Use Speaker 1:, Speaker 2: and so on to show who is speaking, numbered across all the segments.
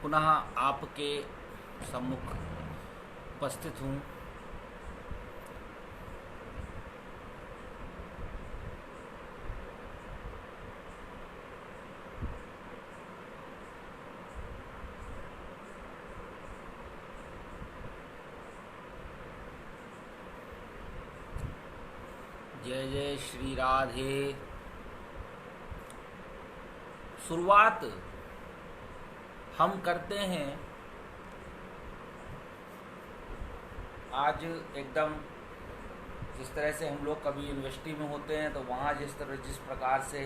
Speaker 1: पुनः आपके सम्मुख उपस्थित हूँ। जय जय श्री राधे। शुरुआत हम करते हैं आज एकदम जिस तरह से हम लोग कभी यूनिवर्सिटी में होते हैं तो वहाँ जिस प्रकार से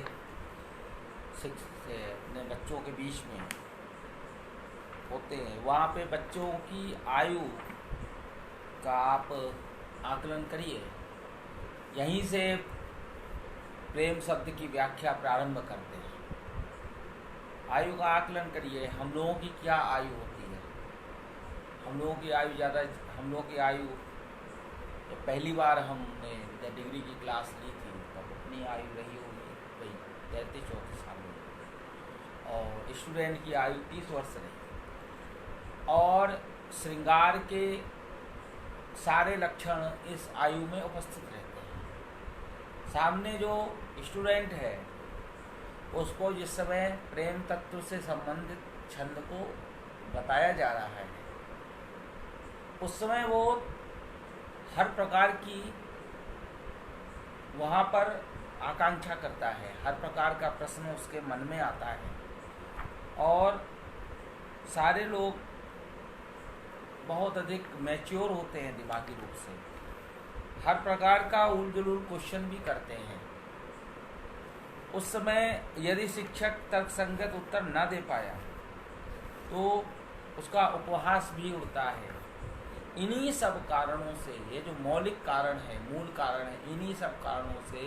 Speaker 1: अपने बच्चों के बीच में होते हैं, वहाँ पे बच्चों की आयु का आप आकलन करिए। यहीं से प्रेम शब्द की व्याख्या प्रारंभ करते हैं। आयु का आकलन करिए। हम लोगों की क्या आयु होती है? हम लोगों की आयु जब पहली बार हमने डिग्री की क्लास ली थी तब अपनी आयु रही होगी भाई 33-34 साल में, और स्टूडेंट की आयु 30 वर्ष रही। और श्रृंगार के सारे लक्षण इस आयु में उपस्थित रहते हैं। सामने जो स्टूडेंट है उसको जिस समय प्रेम तत्व से संबंधित छंद को बताया जा रहा है उस समय वो हर प्रकार की वहाँ पर आकांक्षा करता है, हर प्रकार का प्रश्न उसके मन में आता है, और सारे लोग बहुत अधिक मैच्योर होते हैं दिमागी रूप से, हर प्रकार का उलझुल क्वेश्चन भी करते हैं। उस समय यदि शिक्षक तर्कसंगत उत्तर न दे पाया तो उसका उपहास भी उड़ता है। इन्हीं सब कारणों से, ये जो मौलिक कारण है, मूल कारण है, इन्हीं सब कारणों से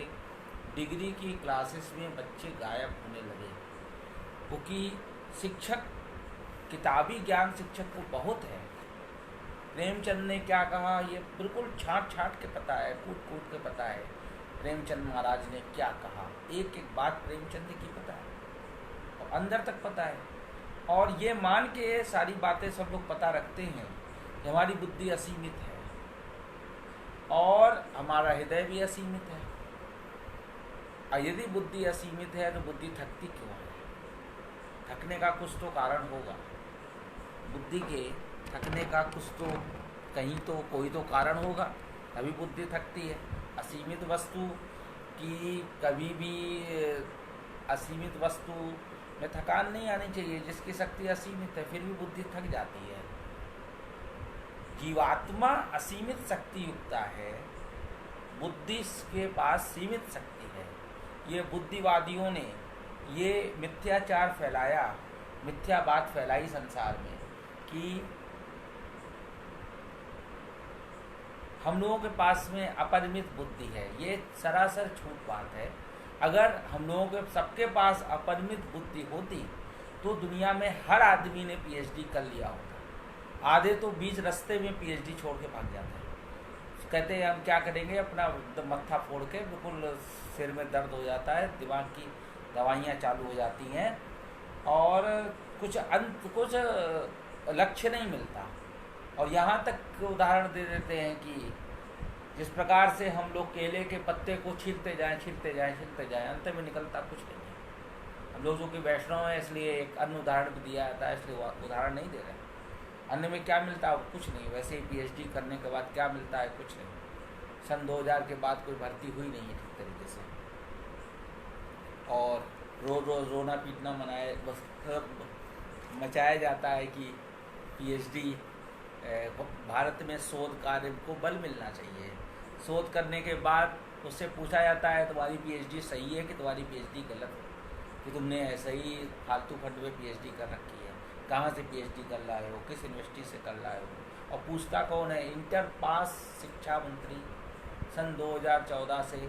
Speaker 1: डिग्री की क्लासेस में बच्चे गायब होने लगे, क्योंकि शिक्षक किताबी ज्ञान शिक्षक को बहुत है। प्रेमचंद ने क्या कहा ये बिल्कुल छाँट के पता है, कूट के पता है। प्रेमचंद महाराज ने क्या कहा, एक एक बात प्रेमचंद की पता है और अंदर तक पता है। और ये मान के सारी बातें सब लोग पता रखते हैं कि हमारी बुद्धि असीमित है और हमारा हृदय भी असीमित है। और यदि बुद्धि असीमित है तो बुद्धि थकती क्यों है? थकने का कुछ तो कारण होगा। बुद्धि के थकने का कुछ तो कहीं तो कोई तो कारण होगा, तभी बुद्धि थकती है। असीमित वस्तु की कभी भी असीमित वस्तु में थकान नहीं आनी चाहिए। जिसकी शक्ति असीमित है फिर भी बुद्धि थक जाती है। जीवात्मा असीमित शक्ति युक्त है, बुद्धि के पास सीमित शक्ति है। ये बुद्धिवादियों ने ये मिथ्याचार फैलाया, मिथ्या बात फैलाई संसार में कि हम लोगों के पास में अपरिमित बुद्धि है। ये सरासर झूठ बात है। अगर हम लोगों के सबके पास अपरिमित बुद्धि होती तो दुनिया में हर आदमी ने पीएचडी कर लिया होता। आधे तो बीच रास्ते में पीएचडी छोड़ के भाग जाते हैं। कहते हैं हम क्या करेंगे, अपना मत्था फोड़ के, बिल्कुल सिर में दर्द हो जाता है, दिमाग की दवाइयाँ चालू हो जाती हैं और कुछ लक्ष्य नहीं मिलता। और यहाँ तक उदाहरण दे देते हैं कि जिस प्रकार से हम लोग केले के पत्ते को छीलते जाएं, अंत में निकलता कुछ नहीं है। हम लोग जो कि वैष्णव हैं इसलिए एक अन्य उदाहरण भी दिया जाता है, इसलिए उदाहरण नहीं दे रहे हैं। अन्य में क्या मिलता है? कुछ नहीं। वैसे ही पीएचडी करने के बाद क्या मिलता है? कुछ नहीं। सन 2000 के बाद कोई भर्ती हुई नहीं है ठीक तरीके से, और रोज़ रोना पीटना मचाया जाता है कि पीएचडी भारत में शोध कार्य को बल मिलना चाहिए। शोध करने के बाद उससे पूछा जाता है तुम्हारी पीएचडी सही है कि तुम्हारी पीएचडी गलत है, कि तुमने ऐसे ही फालतू फंड में पीएचडी कर रखी है, कहाँ से पीएचडी कर लाए हो, किस यूनिवर्सिटी से कर लाए हो। और पूछता कौन है? इंटर पास शिक्षा मंत्री सन 2014 से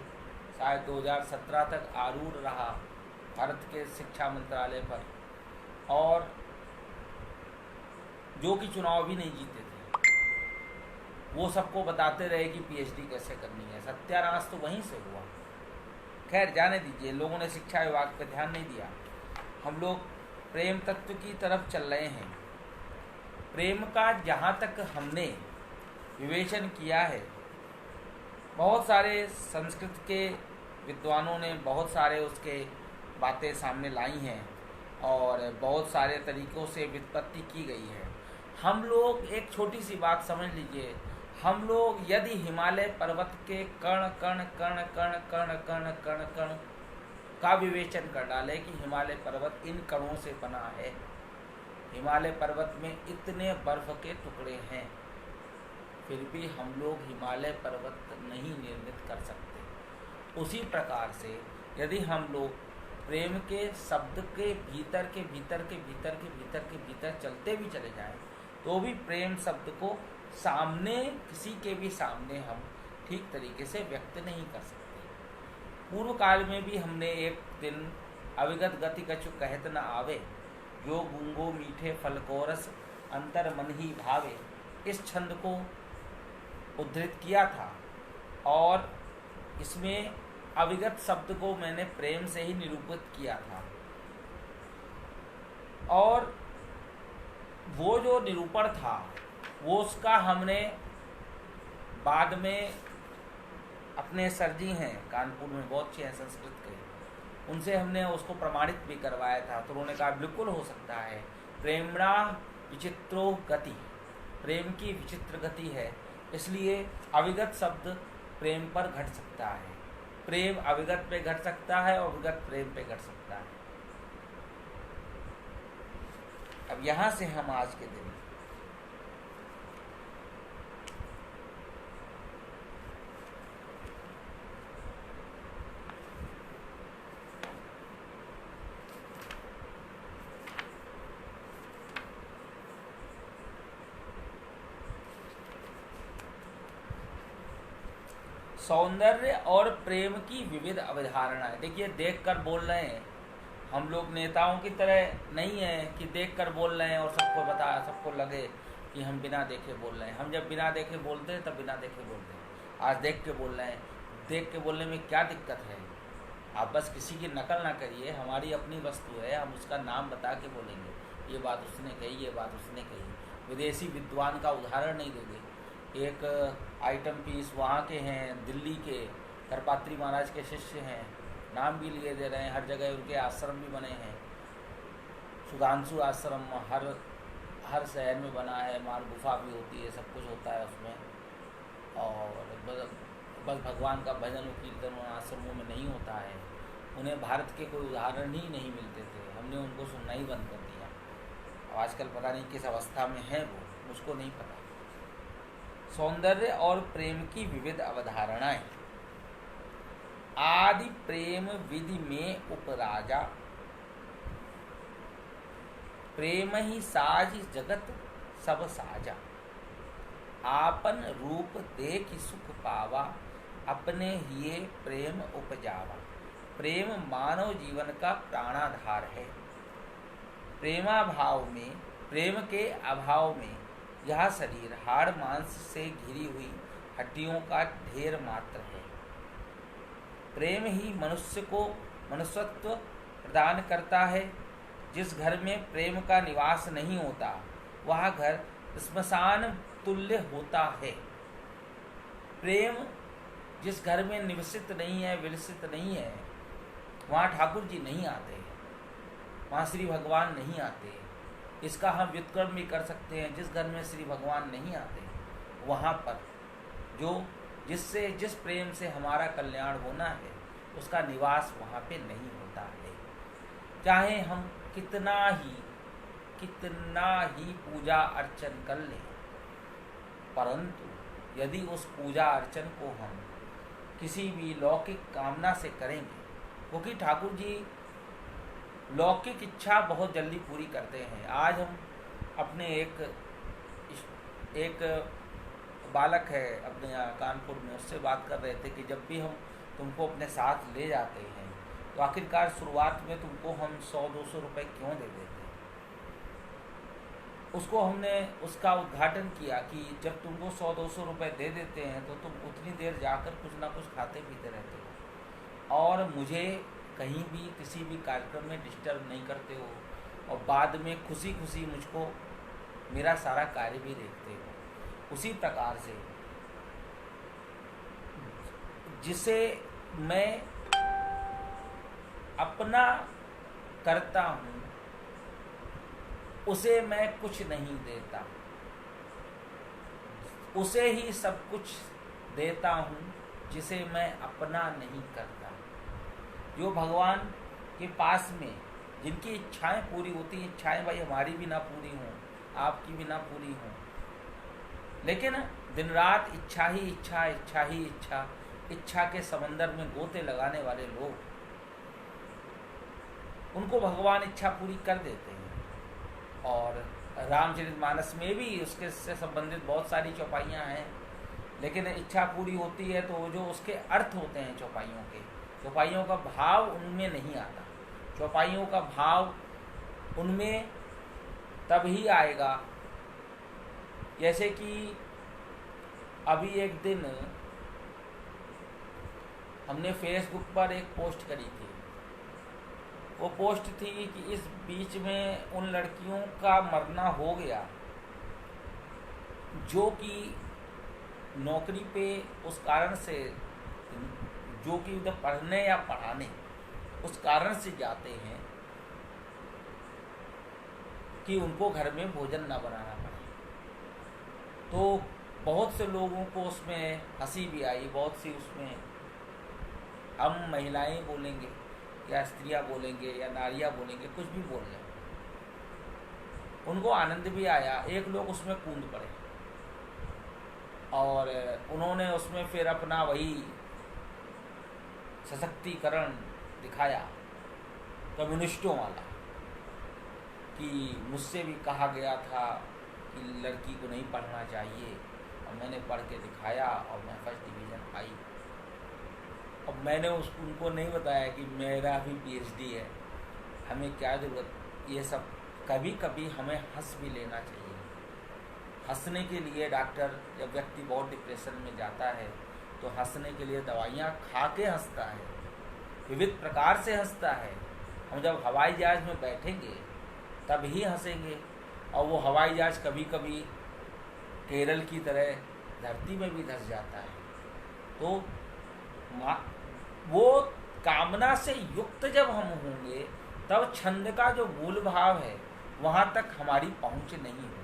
Speaker 1: शायद 2017 तक आरूढ़ रहा भारत के शिक्षा मंत्रालय पर, और जो कि चुनाव भी नहीं जीते थे, वो सबको बताते रहे कि पीएचडी कैसे करनी है। सत्यानाश तो वहीं से हुआ। खैर जाने दीजिए, लोगों ने शिक्षा विभाग पर ध्यान नहीं दिया। हम लोग प्रेम तत्व की तरफ चल रहे हैं। प्रेम का जहाँ तक हमने विवेचन किया है, बहुत सारे संस्कृत के विद्वानों ने बहुत सारे उसके बातें सामने लाई हैं और बहुत सारे तरीक़ों से व्युत्पत्ति की गई है। हम लोग एक छोटी सी बात समझ लीजिए, हम लोग यदि हिमालय पर्वत के कण कण कण कण कण कण कण कण का विवेचन कर डालें कि हिमालय पर्वत इन कणों से बना है, हिमालय पर्वत में इतने बर्फ़ के टुकड़े हैं, फिर भी हम लोग हिमालय पर्वत नहीं निर्मित कर सकते। उसी प्रकार से यदि हम लोग प्रेम के शब्द के भीतर के भीतर के भीतर के भीतर के भीतर चलते भी चले जाएं, तो भी प्रेम शब्द को सामने किसी के भी सामने हम ठीक तरीके से व्यक्त नहीं कर सकते। पूर्व काल में भी हमने एक दिन अविगत गति कछु कहत न आवे, जो गूंगो मीठे फल को रस अंतर मन ही भावे, इस छंद को उद्धृत किया था और इसमें अविगत शब्द को मैंने प्रेम से ही निरूपित किया था। और वो जो निरूपण था वो उसका हमने बाद में अपने सर जी हैं कानपुर में, बहुत अच्छे हैं संस्कृत के, उनसे हमने उसको प्रमाणित भी करवाया था। तो उन्होंने कहा बिल्कुल हो सकता है, प्रेमणा विचित्रो गति, प्रेम की विचित्र गति है, इसलिए अविगत शब्द प्रेम पर घट सकता है, प्रेम अविगत पे घट सकता है और विगत प्रेम पे घट सकता है। अब यहाँ से हम आज के दिन सौंदर्य और प्रेम की विविध अवधारणाएं। देखिए, देखकर बोल रहे हैं, हम लोग नेताओं की तरह नहीं है कि देखकर बोल रहे हैं और सबको लगे कि हम बिना देखे बोल रहे हैं। हम जब बिना देखे बोलते हैं तब बिना देखे बोलते हैं। आज देख के बोल रहे हैं, देख के बोलने में क्या दिक्कत है? आप बस किसी की नकल ना करिए, हमारी अपनी वस्तु है, हम उसका नाम बता के बोलेंगे, ये बात उसने कही, ये बात उसने कही। विदेशी विद्वान का उदाहरण नहीं देंगे। एक आइटम पीस वहाँ के हैं, दिल्ली के करपात्री महाराज के शिष्य हैं, नाम भी लिए दे रहे हैं, हर जगह उनके आश्रम भी बने हैं। सुधांशु आश्रम हर शहर में बना है, माल गुफा भी होती है, सब कुछ होता है उसमें। और बस भगवान का भजन और कीर्तन उन आश्रमों में नहीं होता है। उन्हें भारत के कोई उदाहरण ही नहीं मिलते थे, हमने उनको सुनना ही बंद कर दिया। आजकल पता नहीं किस अवस्था में है वो, मुझको नहीं पता। सौंदर्य और प्रेम की विविध अवधारणाएं। आदि प्रेम विधि में उपराजा, प्रेम ही साज जगत सब साजा, आपन रूप देख सुख पावा, अपने हिये प्रेम उपजावा। प्रेम मानव जीवन का प्राणाधार है। प्रेमाभाव में, प्रेम के अभाव में यह शरीर हाड़ मांस से घिरी हुई हड्डियों का ढेर मात्र है। प्रेम ही मनुष्य को मनुष्यत्व प्रदान करता है। जिस घर में प्रेम का निवास नहीं होता वह घर श्मशान तुल्य होता है। प्रेम जिस घर में निवसित नहीं है, विलसित नहीं है, वहाँ ठाकुर जी नहीं आते, वहाँ श्री भगवान नहीं आते। इसका हम व्युत्क्रम भी कर सकते हैं, जिस घर में श्री भगवान नहीं आते वहाँ पर जिस प्रेम से हमारा कल्याण होना है उसका निवास वहाँ पे नहीं होता है। चाहे हम कितना ही पूजा अर्चन कर लें, परंतु यदि उस पूजा अर्चन को हम किसी भी लौकिक कामना से करेंगे, क्योंकि ठाकुर जी लौकिक इच्छा बहुत जल्दी पूरी करते हैं। आज हम अपने एक बालक है अपने यहाँ कानपुर में, उससे बात कर रहे थे कि जब भी हम तुमको अपने साथ ले जाते हैं तो आखिरकार शुरुआत में तुमको हम 100-200 रुपये क्यों दे देते हैं। उसको हमने उसका उद्घाटन किया कि जब तुमको 100-200 रुपये दे देते हैं तो तुम उतनी देर जाकर कुछ ना कुछ खाते पीते रहते हो और मुझे कहीं भी किसी भी कार्यक्रम में डिस्टर्ब नहीं करते हो, और बाद में खुशी खुशी मुझको मेरा सारा कार्य भी देखते हो। उसी प्रकार से जिसे मैं अपना करता हूँ उसे मैं कुछ नहीं देता, उसे ही सब कुछ देता हूँ जिसे मैं अपना नहीं करता। जो भगवान के पास में जिनकी इच्छाएं पूरी होती हैं, इच्छाएं भाई हमारी भी ना पूरी हों, आपकी भी ना पूरी हों, लेकिन दिन रात इच्छा ही इच्छा, इच्छा ही इच्छा, इच्छा के समंदर में गोते लगाने वाले लोग, उनको भगवान इच्छा पूरी कर देते हैं। और रामचरितमानस में भी उसके से संबंधित बहुत सारी चौपाइयाँ हैं, लेकिन इच्छा पूरी होती है तो जो उसके अर्थ होते हैं चौपाइयों के, चौपाइयों का भाव उनमें नहीं आता। चौपाइयों का भाव उनमें तभी आएगा, जैसे कि अभी एक दिन हमने फेसबुक पर एक पोस्ट करी थी। वो पोस्ट थी कि इस बीच में उन लड़कियों का मरना हो गया जो कि नौकरी पे उस कारण से, जो कि उधर पढ़ने या पढ़ाने उस कारण से जाते हैं कि उनको घर में भोजन ना बनाना पड़े। तो बहुत से लोगों को उसमें हंसी भी आई, बहुत सी उसमें हम महिलाएं बोलेंगे या स्त्रियां बोलेंगे या नारियां बोलेंगे, कुछ भी बोल लें, उनको आनंद भी आया। एक लोग उसमें कूद पड़े और उन्होंने उसमें फिर अपना वही सशक्तिकरण दिखाया कम्युनिस्टों वाला, कि मुझसे भी कहा गया था कि लड़की को नहीं पढ़ना चाहिए और मैंने पढ़ के दिखाया और मैं फर्स्ट डिवीज़न आई। अब मैंने उनको नहीं बताया कि मेरा भी पीएचडी है, हमें क्या ज़रूरत, ये सब कभी कभी हमें हंस भी लेना चाहिए। हंसने के लिए डॉक्टर, जब व्यक्ति बहुत डिप्रेशन में जाता है तो हंसने के लिए दवाइयाँ खा के हंसता है, विविध प्रकार से हंसता है। हम जब हवाई जहाज़ में बैठेंगे तब ही हंसेंगे, और वो हवाई जहाज़ कभी कभी केरल की तरह धरती में भी धंस जाता है। तो वो कामना से युक्त जब हम होंगे तब छंद का जो मूल भाव है वहाँ तक हमारी पहुँच नहीं होगी।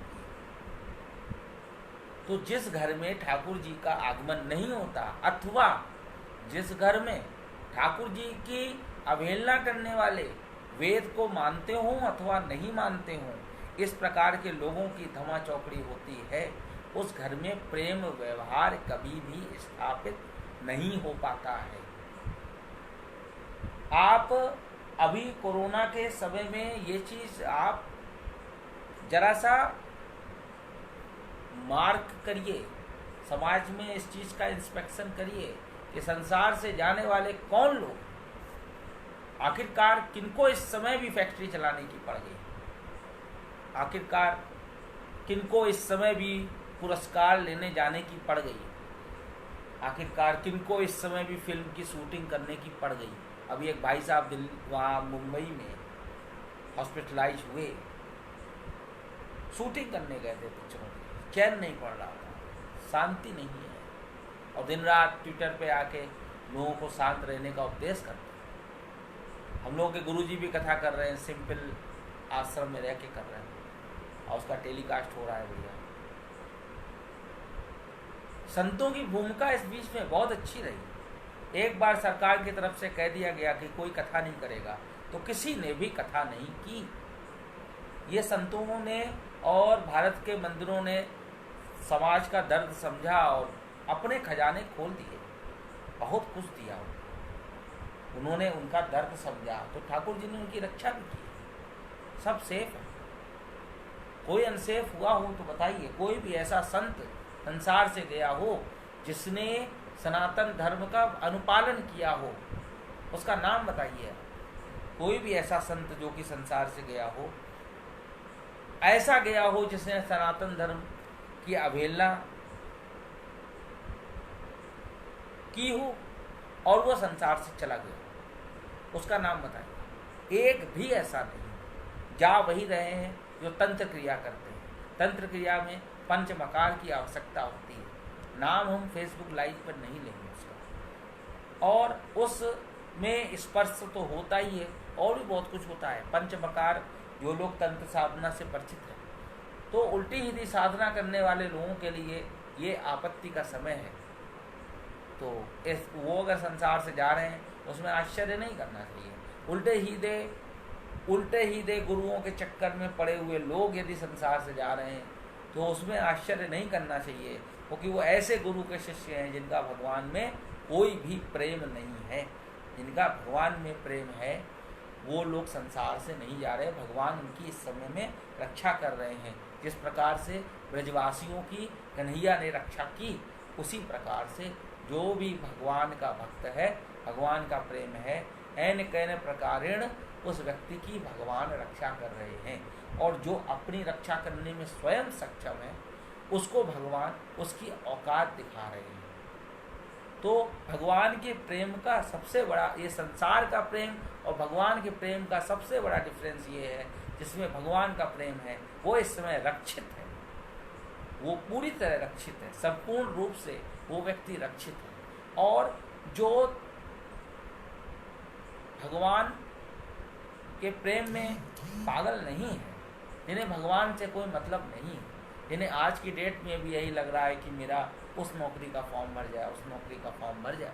Speaker 1: तो जिस घर में ठाकुर जी का आगमन नहीं होता, अथवा जिस घर में ठाकुर जी की अवहेलना करने वाले वेद को मानते हों अथवा नहीं मानते हों, इस प्रकार के लोगों की धमा चौकड़ी होती है, उस घर में प्रेम व्यवहार कभी भी स्थापित नहीं हो पाता है। आप अभी कोरोना के समय में ये चीज़ आप जरा सा मार्क करिए, समाज में इस चीज़ का इंस्पेक्शन करिए कि संसार से जाने वाले कौन लोग, आखिरकार किनको इस समय भी फैक्ट्री चलाने की पड़ गई, आखिरकार किनको इस समय भी पुरस्कार लेने जाने की पड़ गई, आखिरकार किनको इस समय भी फिल्म की शूटिंग करने की पड़ गई। अभी एक भाई साहब वहाँ मुंबई में हॉस्पिटलाइज हुए, शूटिंग करने गए थे पिक्चरों की, चैन नहीं पड़ रहा था, शांति नहीं है, और दिन रात ट्विटर पे आके लोगों को शांत रहने का उपदेश करते हैं। हम लोगों के गुरुजी भी कथा कर रहे हैं, सिंपल आश्रम में रह के कर रहे हैं, और उसका टेलीकास्ट हो रहा है भैया। संतों की भूमिका इस बीच में बहुत अच्छी रही। एक बार सरकार की तरफ से कह दिया गया कि कोई कथा नहीं करेगा, तो किसी ने भी कथा नहीं की। ये संतों ने और भारत के मंदिरों ने समाज का दर्द समझा और अपने खजाने खोल दिए, बहुत कुछ दिया उन्होंने, उनका दर्द समझा, तो ठाकुर जी ने उनकी रक्षा भी की। सब सेफ है। कोई अनसेफ हुआ हो तो बताइए, कोई भी ऐसा संत संसार से गया हो जिसने सनातन धर्म का अनुपालन किया हो, उसका नाम बताइए। कोई भी ऐसा संत जो कि संसार से गया हो, ऐसा गया हो जिसने सनातन धर्म की अवहेलना की हो और वह संसार से चला गया, उसका नाम बताइए। एक भी ऐसा नहीं। जा वही रहे हैं जो तंत्र क्रिया करते हैं, तंत्र क्रिया में पंचमकार की आवश्यकता होती है। नाम हम फेसबुक लाइव पर नहीं लेंगे उसका। और उसमें स्पर्श तो होता ही है, और भी बहुत कुछ होता है। पंचमकार जो लोग तंत्र साधना से परिचित हैं, तो उल्टी सीधी साधना करने वाले लोगों के लिए ये आपत्ति का समय है। तो वो अगर संसार से जा रहे हैं उसमें आश्चर्य नहीं करना चाहिए। उल्टे सीधे गुरुओं के चक्कर में पड़े हुए लोग यदि संसार से जा रहे हैं तो उसमें आश्चर्य नहीं करना चाहिए, क्योंकि वो ऐसे गुरु के शिष्य हैं जिनका भगवान में कोई भी प्रेम नहीं है। जिनका भगवान में प्रेम है वो लोग संसार से नहीं जा रहे। भगवान उनकी इस समय में रक्षा कर रहे हैं। जिस प्रकार से ब्रजवासियों की कन्हैया ने रक्षा की, उसी प्रकार से जो भी भगवान का भक्त है, भगवान का प्रेम है, ऐन कैन प्रकारेण उस व्यक्ति की भगवान रक्षा कर रहे हैं। और जो अपनी रक्षा करने में स्वयं सक्षम है उसको भगवान उसकी औकात दिखा रहे हैं। तो भगवान के प्रेम का सबसे बड़ा, ये संसार का प्रेम और भगवान के प्रेम का सबसे बड़ा डिफरेंस ये है, जिसमें भगवान का प्रेम है वो इस समय रक्षित है, वो पूरी तरह रक्षित है, संपूर्ण रूप से वो व्यक्ति रक्षित है। और जो भगवान के प्रेम में पागल नहीं है, जिन्हें भगवान से कोई मतलब नहीं है, जिन्हें आज की डेट में भी यही लग रहा है कि मेरा उस नौकरी का फॉर्म भर जाए, उस नौकरी का फॉर्म भर जाए,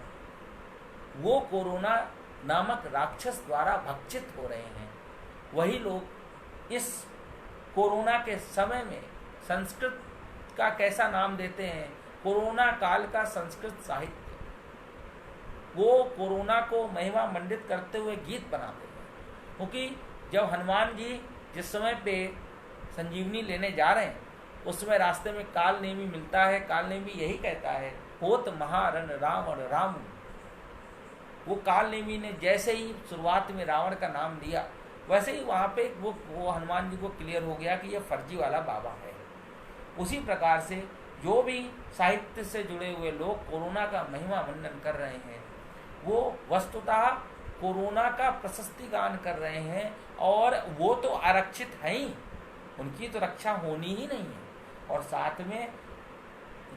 Speaker 1: वो कोरोना नामक राक्षस द्वारा भक्षित हो रहे हैं। वही लोग इस कोरोना के समय में संस्कृत का कैसा नाम देते हैं, कोरोना काल का संस्कृत साहित्य, वो कोरोना को महिमा मंडित करते हुए गीत बनाते हैं। क्योंकि जब हनुमान जी जिस समय पे संजीवनी लेने जा रहे हैं उस समय रास्ते में काल नेमी मिलता है। काल नेमी यही कहता है, होत महारण रावण राम। वो काल नेमी ने जैसे ही शुरुआत में रावण का नाम लिया, वैसे ही वहाँ पे वो हनुमान जी को क्लियर हो गया कि ये फर्जी वाला बाबा है। उसी प्रकार से जो भी साहित्य से जुड़े हुए लोग कोरोना का महिमा मंडन कर रहे हैं, वो वस्तुतः कोरोना का प्रशस्ति गान कर रहे हैं। और वो तो आरक्षित हैं ही, उनकी तो रक्षा होनी ही नहीं है। और साथ में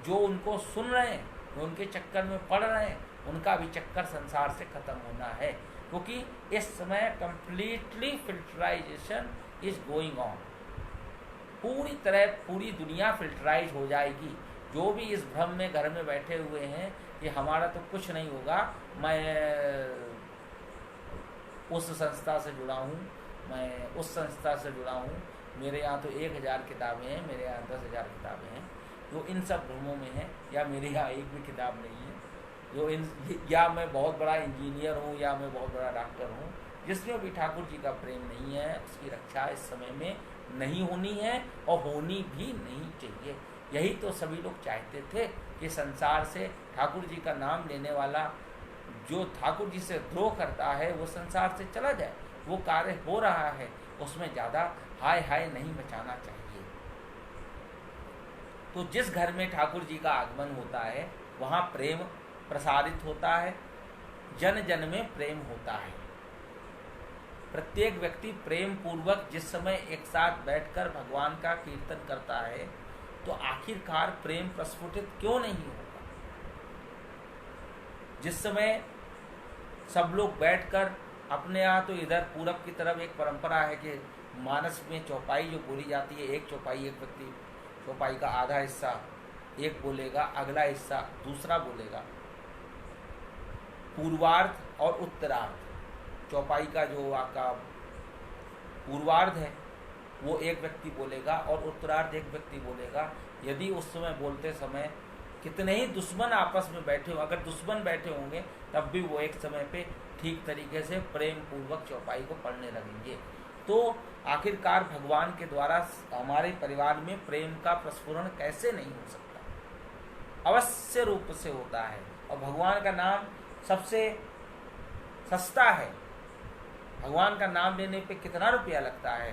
Speaker 1: जो उनको सुन रहे हैं, जो उनके चक्कर में पड़ रहे हैं, उनका भी चक्कर संसार से खत्म होना है। क्योंकि इस समय completely filterization is going on. पूरी तरह पूरी दुनिया फिल्टराइज हो जाएगी। जो भी इस भ्रम में घर में बैठे हुए हैं कि हमारा तो कुछ नहीं होगा, मैं उस संस्था से जुड़ा हूँ, मैं उस संस्था से जुड़ा हूँ, मेरे यहाँ तो 1000 किताबें हैं, मेरे यहाँ 10,000 किताबें हैं, जो इन सब भ्रमों में हैं, या मेरे यहाँ एक भी किताब नहीं है, जो या मैं बहुत बड़ा इंजीनियर हूँ, या मैं बहुत बड़ा डॉक्टर हूँ, जिसमें भी ठाकुर जी का प्रेम नहीं है, उसकी रक्षा इस समय में नहीं होनी है और होनी भी नहीं चाहिए। यही तो सभी लोग चाहते थे कि संसार से ठाकुर जी का नाम लेने वाला जो ठाकुर जी से द्रोह करता है वो संसार से चला जाए। वो कार्य हो रहा है, उसमें ज़्यादा हाय हाय नहीं मचाना चाहिए। तो जिस घर में ठाकुर जी का आगमन होता है वहाँ प्रेम प्रसारित होता है, जन जन में प्रेम होता है। प्रत्येक व्यक्ति प्रेम पूर्वक जिस समय एक साथ बैठकर भगवान का कीर्तन करता है तो आखिरकार प्रेम प्रस्फुटित क्यों नहीं होगा। जिस समय सब लोग बैठकर अपने यहाँ, तो इधर पूरब की तरफ एक परंपरा है कि मानस में चौपाई जो बोली जाती है, एक चौपाई, एक व्यक्ति चौपाई का आधा हिस्सा एक बोलेगा, अगला हिस्सा दूसरा बोलेगा। पूर्वार्ध और उत्तरार्ध, चौपाई का जो आपका पूर्वार्ध है वो एक व्यक्ति बोलेगा और उत्तरार्ध एक व्यक्ति बोलेगा। यदि उस समय बोलते समय कितने ही दुश्मन आपस में बैठे हो, अगर दुश्मन बैठे होंगे तब भी वो एक समय पे ठीक तरीके से प्रेम पूर्वक चौपाई को पढ़ने लगेंगे। तो आखिरकार भगवान के द्वारा हमारे परिवार में प्रेम का प्रस्फुरण कैसे नहीं हो सकता, अवश्य रूप से होता है। और भगवान का नाम सबसे सस्ता है। भगवान का नाम लेने पे कितना रुपया लगता है,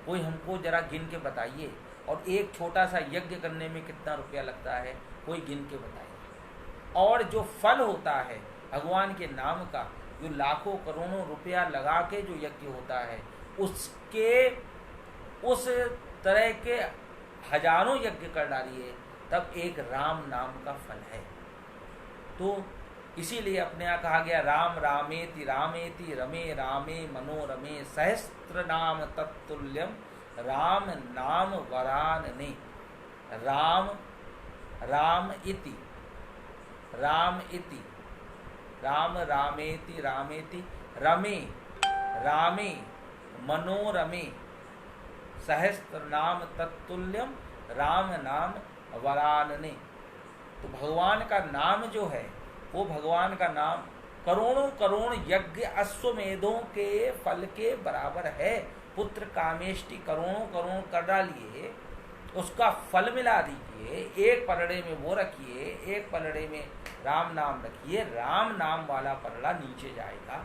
Speaker 1: कोई हमको जरा गिन के बताइए। और एक छोटा सा यज्ञ करने में कितना रुपया लगता है, कोई गिन के बताइए। और जो फल होता है भगवान के नाम का, जो लाखों करोड़ों रुपया लगा के जो यज्ञ होता है, उसके उस तरह के हजारों यज्ञ कर डालिए, तब एक राम नाम का फल है। तो इसीलिए अपने यहाँ कहा गया राम रामेति रमे रामे मनोरमे सहस्त्र नाम तत्तुल्यम राम नाम वरानने। राम राम इति राम रामेति रमे रामे मनोरमे सहस्त्र नाम तत्तुल्यम राम नाम वरानने। तो भगवान का नाम जो है वो भगवान का नाम करोड़ों करोड़ यज्ञ अश्वमेधों के फल के बराबर है। पुत्र कामेष्टि करोड़ों करोड़ कर डालिए, उसका फल मिला दीजिए, एक पलड़े में वो रखिए, एक पलड़े में राम नाम रखिए, राम नाम वाला पलड़ा नीचे जाएगा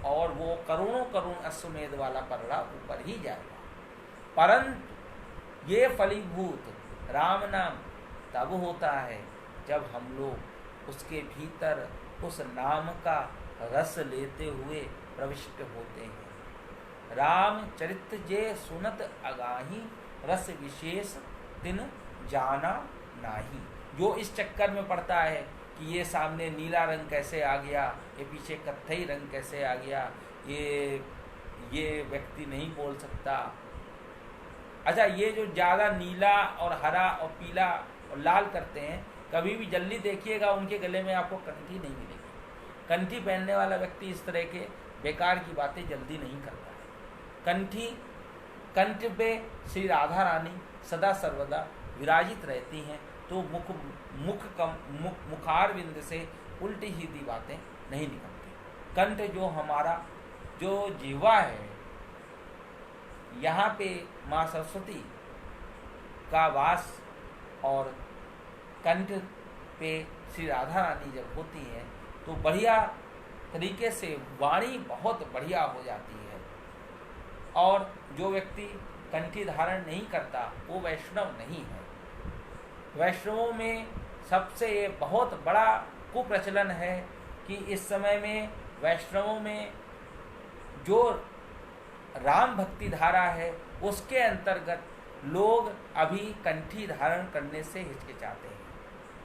Speaker 1: और वो करोड़ों करोड़ अश्वमेध वाला पलड़ा ऊपर ही जाएगा। परंतु ये फलीभूत राम नाम तब होता है जब हम लोग उसके भीतर उस नाम का रस लेते हुए प्रविष्ट होते हैं। राम चरित्र जे सुनत अगाही रस विशेष तिन जाना नाही। जो इस चक्कर में पड़ता है कि ये सामने नीला रंग कैसे आ गया, ये पीछे कत्थई रंग कैसे आ गया, ये व्यक्ति नहीं बोल सकता। अच्छा, ये जो ज़्यादा नीला और हरा और पीला और लाल करते हैं, कभी भी जल्दी देखिएगा उनके गले में आपको कंठी नहीं मिलेगी। कंठी पहनने वाला व्यक्ति इस तरह के बेकार की बातें जल्दी नहीं करता है। कंठ पे श्री राधा रानी सदा सर्वदा विराजित रहती हैं, तो मुखारविंद से उल्टी सीधी बातें नहीं निकलती। कंठ जो हमारा जो जीवा है, यहाँ पे माँ सरस्वती का वास, और कंठ पे श्री राधा रानी जब होती हैं तो बढ़िया तरीके से वाणी बहुत बढ़िया हो जाती है। और जो व्यक्ति कंठी धारण नहीं करता वो वैष्णव नहीं है। वैष्णवों में सबसे ये बहुत बड़ा कुप्रचलन है कि इस समय में वैष्णवों में जो राम भक्ति धारा है उसके अंतर्गत लोग अभी कंठी धारण करने से हिचकिचाते हैं।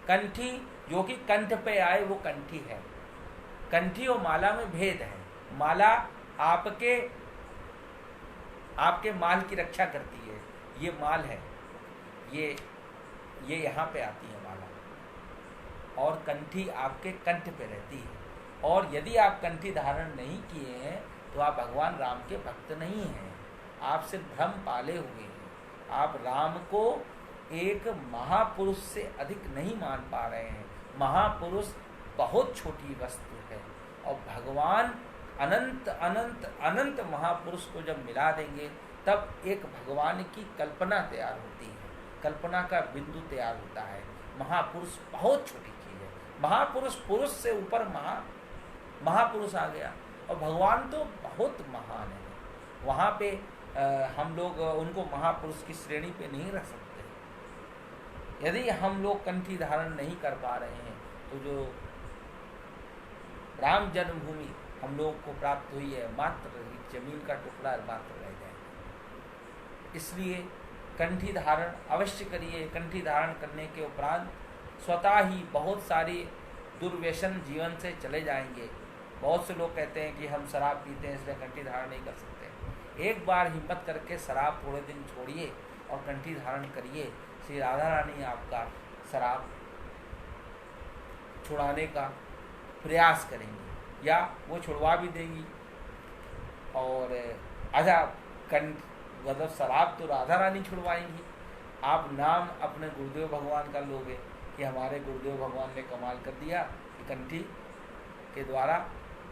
Speaker 1: कंठी जो कि कंठ पे आए वो कंठी है। कंठी और माला में भेद है। माला आपके माल की रक्षा करती है, ये माल है, ये यहाँ पे आती है माला, और कंठी आपके कंठ पे रहती है। और यदि आप कंठी धारण नहीं किए हैं तो आप भगवान राम के भक्त नहीं हैं, आप सिर्फ भ्रम पाले हुए हैं। आप राम को एक महापुरुष से अधिक नहीं मान पा रहे हैं। महापुरुष बहुत छोटी वस्तु है, और भगवान अनंत अनंत अनंत महापुरुष को जब मिला देंगे तब एक भगवान की कल्पना तैयार होती है, कल्पना का बिंदु तैयार होता है। महापुरुष बहुत छोटी चीज़ है। महापुरुष पुरुष से ऊपर महापुरुष आ गया, और भगवान तो बहुत महान है। वहाँ पे हम लोग उनको महापुरुष की श्रेणी पे नहीं रख सकते। यदि हम लोग कंठी धारण नहीं कर पा रहे हैं तो जो राम जन्मभूमि हम लोगों को प्राप्त हुई है, मात्र जमीन का टुकड़ा मात्र रह जाएगा। इसलिए कंठी धारण अवश्य करिए। कंठी धारण करने के उपरांत स्वतः ही बहुत सारी दुर्व्यसन जीवन से चले जाएंगे। बहुत से लोग कहते हैं कि हम शराब पीते हैं इसलिए कंठी धारण नहीं कर सकते। एक बार हिम्मत करके शराब थोड़े दिन छोड़िए और कंठी धारण करिए। श्री राधा रानी आपका शराब छुड़ाने का प्रयास करेंगी, या वो छुड़वा भी देंगी। और आधा मतलब शराब तो राधा रानी छुड़वाएंगी। आप नाम अपने गुरुदेव भगवान का लोगे कि हमारे गुरुदेव भगवान ने कमाल कर दिया कि कंठी के द्वारा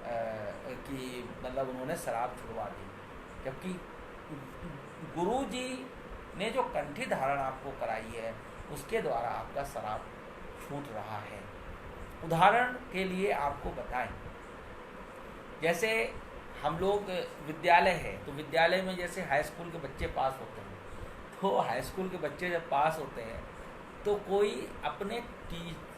Speaker 1: कि मतलब उन्होंने शराब छुड़वा दी, जबकि गुरु जी ने जो कंठी धारण आपको कराई है उसके द्वारा आपका शराब छूट रहा है। उदाहरण के लिए आपको बताएं, जैसे हम लोग विद्यालय है तो विद्यालय में जैसे हाई स्कूल के बच्चे पास होते हैं, तो हाई स्कूल के बच्चे जब पास होते हैं तो कोई अपने